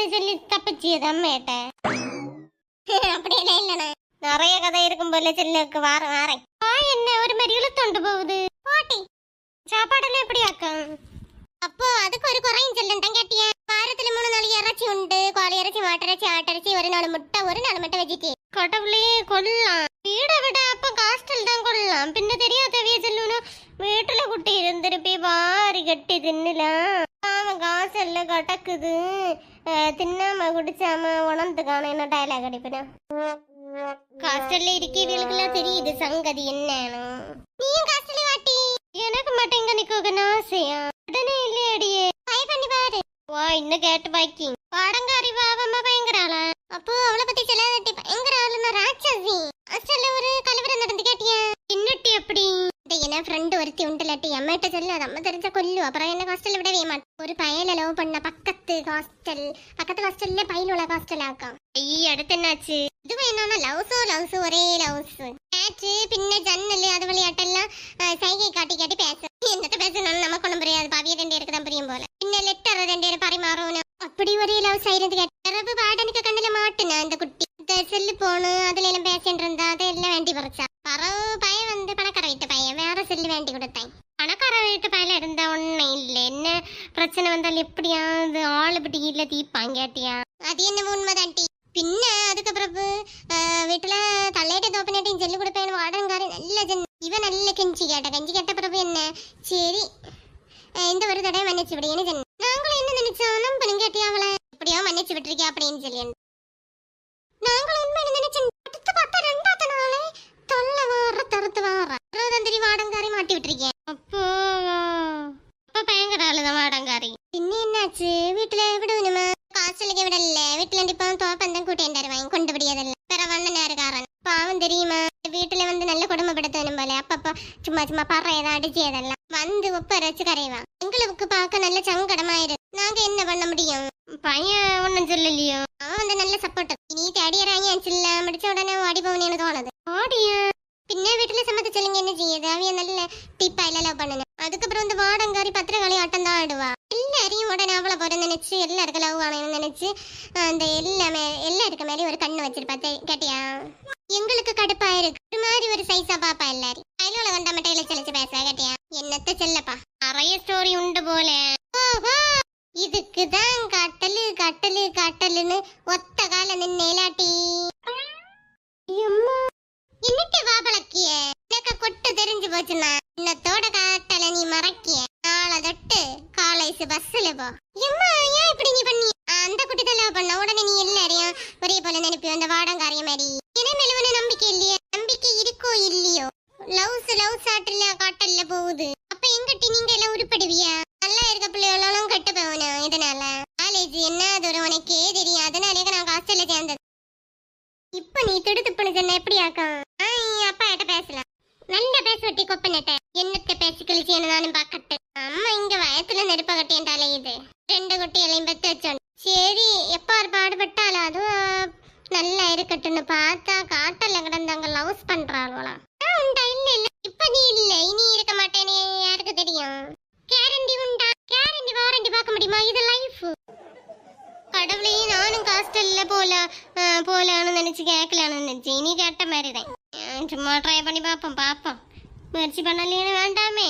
இல்லன்னு சொல்லி தப்பிச்சியது அம்மேட்ட. அப்படியெல்லாம் இல்லண்ணா, நிறைய கதை இருக்கும் போல செல்லுக்கு வாரேன். என்ன ஒரு மாதிரி இழுத்தொண்டு போகுது பாட்டி. சாப்பாடெல்லாம் எப்படி ஆக்கம்? அப்போ அதுக்கு ஒரு குறையும் செல்லுன்னு கேட்டியா? வாரத்துல 3 நாள் இறைச்சி உண்டு. கோழி இறைச்சி, மாட்டிறைச்சி, ஆட்டிறைச்சி, ஒரு நாள் முட்டை வெஜிடே. கடவுளே கொள்ளலாம். வீட விட அப்ப ஹாஸ்டல் தான் கொள்ளலாம். பின்ன தெரியாதவிய செல்லுனா வீட்டுல குட்டி இருந்திருப்பி வாரி கட்டி தின்னலாம். அவன் ஹாஸ்டல்ல கடக்குது தின்னாம குடிச்சாம உணர்ந்துக்கான என்ன டயலாக் அடிப்பேன். ஹாஸ்டல்ல இருக்கீங்களுக்குலாம் தெரியுது சங்கதி என்னன்னு. நீ ஹாஸ்டல்ல வாட்டி எனக்கு மட்டும் இங்க நிக்கோகன்னு ஆசையா? உடனே இல்லையடியே ட்ரை பண்ணி பாரு. வா இன்னும் கேட்டு பாக்கி பாடங்காரி பாவம்மா பயங்கர ஆளா? அப்போ அவளை பத்தி சொல்லாதட்டி பயங்கர ஆளுன்னா ராட்சசி. ஹாஸ்டல்ல ஒரு கலவரம் நடந்து கேட்டியா? இன்னட்டி எப்படி? என் ஃப்ரெண்டு ஒருத்தி உண்டுலாட்டி அம்மாட்ட சொல்லு, அது அம்மா தெரிஞ்சா கொல்லு. அப்புறம் என்ன ஹாஸ்டல்ல விடவே மாட்டேன். ஒரு பயல லவ் பண்ண பக்கத்து ஹாஸ்டல்ல பயிலுள்ள ஹாஸ்டல் ஆക്കാം. ஐய அடுத்து என்னாச்சு? இதுவும் என்னன்னா லவ்ஸ் ஒரே லவ்ஸ். மேட்ச்சு பின்ன ஜன்னல் அது விளையாட்டெல்லாம் சைகை காட்டி பேச. என்னத்த பேசணும் நமக்கு ஒன்றும் புரியாது. பாவிய 2 பேருக்கு தான் புரியும் போல. பின்ன லெட்டர் 2 பேரும் பரிமாறணும். அப்படி ஒரே லவ்ஸ் ஆயிருந்து கேட்டு பாடனுக்கு கண்ணுல மாட்டுனா அந்த குட்டி செல்லு போனு அதுல எல்லாம் பேசிட்டு இருந்தா அதெல்லாம் வேண்டி பறிச்சா. பறவு பையன் வந்து பணக்கார வீட்டு பையன் வேற செல்லு வேண்டி கொடுத்தேன். பணக்கார வீட்டு பையல இருந்தா ஒன்னும் இல்ல. என்ன பிரச்சனை வந்தாலும் எப்படியாவது ஆளுபட்டி இல்ல தீப்பாங்க கேட்டியா? அது என்ன உண்மைதான்டி. பின்ன அதுக்கப்புறம் வீட்டுல தள்ளையிட்ட தோப்பினாட்டையும் செல்லு கொடுப்பேன். வாடங்காரி நல்ல இவன் நல்ல கெஞ்சி கேட்ட பிறகு என்ன சரி இந்த ஒரு தடவை மன்னிச்சு விடுன்னு சொன்ன. நாங்களும் என்ன நினைச்சோம் நம்பணும் கேட்டியா? அவளை எப்படியோ மன்னிச்சு விட்டுருக்கா அப்படின்னு சொல்லி நாங்களும் உண்மையில நினைச்சோம். அடுத்து பார்த்தா 2வது நாளே தொல்லை தருத்து தந்திரி வாடங்காரி மாட்டி விட்டுருக்கேன். அப்போ பயங்கர ஆளுதான் வாடங்காரி. பின்ன என்னாச்சு? வீட்டுல விடுவணுமா? ஹாஸ்டலுக்கு விடல. வீட்டுல இப்போ தோப்பந்தான் கூட்டியாரு வாங்கி கொண்டு விடியதில்ல. பிற வண்ண நேருக்காரன் பாவம் தெரியுமா? வீட்டுல வந்து நல்ல குடும்பப்படுத்தணும் போல. அப்பப்ப சும்மா பறையதான் அடிச்சதெல்லாம் வந்து ஒப்பரைச்சு கரைவா. எங்களுக்கு பார்க்க நல்ல சங்கடமாயிரு. நாங்க என்ன பண்ண முடியும்? பையன் ஒன்னும் சொல்லலையோ. அவன் வந்து நல்ல சப்போர்ட். நீ தேடியறாங்க சில்ல முடிச்ச உடனே ஓடி போவனு தோணுது. ஓடியா? பின்ன வீட்டுல சமத்து சொல்லுங்க என்ன செய்யுது? அவைய நல்ல டிப்பா இல்ல லவ் பண்ணணும். அதுக்கப்புறம் வந்து வாடங்காரி பத்திரகாளி ஆட்டம் தான் ஆடுவா. எல்லாரையும் உடனே அவளை போற நினைச்சு எல்லாருக்கும் லவ் ஆனு நினைச்சு அந்த எல்லாருக்கு மேலேயும் ஒரு கண்ணு வச்சிருப்பா. கேட்டியா? எங்களுக்கு கடுப்பாயிருக்கு. ஒரு மாதிரி ஒரு சைஸா பாப்பா எல்லாரும் கையில கண்டா மட்டையில செழிச்சு பேச. கேட்டியா? என்னத்த செல்லப்பா நிறைய ஸ்டோரி உண்டு போல. இதுக்குதான் கட்டலுன்னு ஒத்த கால நின்னேலாட்டி. இன்னைக்கு வாபலக்கிய எனக்கு கொட்டு தெரிஞ்சு போச்சுன்னா இன்னத்தோட காட்டல நீ மறக்கிய. நாளை தொட்டு காலேஜ் பஸ்ல போ. எம்மா ஏன் இப்படி நீ பண்ணி? அந்த குட்டி தான் லவ் பண்ண உடனே நீ எல்லாரையும் ஒரே போல நினைப்பி அந்த வாடங்காரிய மாதிரி. என்ன மேல நம்பிக்கை இல்லையா? நம்பிக்கை இருக்கோ இல்லையோ? லவ்ஸ் ஆட்டல காட்டல்ல போகுது. அப்ப எங்கிட்ட நீங்க எல்லாம் உருப்படுவியா? நல்லா இருக்க பிள்ளைகளும் கெட்டு போகணும். இதனால காலேஜ் என்ன அது உனக்கே தெரியும். அதனாலே நான் ஹாஸ்டல்ல சேர்ந்தது. இப்ப நீ திடுத்துப்புன்னு சொன்ன எப்படி ஆக்கம்? அப்பா கிட்ட பேசலாம். நல்ல பேச வெட்டி கொப்பனட்ட என்னத்த பேசி கழிச்சு நானும் பாக்கட்டு. அம்மா இங்க வயத்துல நெருப்ப கட்டியன்றாலே இது 2 குட்டிகளையும் பெத்து வச்சோம். சரி எப்பாரு பாடுபட்டாலும் அதுவும் நல்லா இருக்கட்டும்னு பார்த்தா காட்டல்ல கிடந்தாங்க லவ்ஸ் பண்றாள்வலாம். உண்டா? இல்ல இப்ப நீ இல்ல இனி இருக்க மாட்டேன்னு யாருக்கு தெரியும்? கேரண்டி உண்டா? கேரண்டி வாரண்டி பார்க்க முடியுமா? இது லைஃப். கடவுளே நானும் ஹாஸ்டல்ல போலான்னு நினைச்சு கேட்கலான்னு நினைச்சு இனி கேட்ட மாதிரி தான். சும்மா ட்ரை பண்ணி பார்ப்போம். முயற்சி பண்ணலேன்னு வேண்டாமே.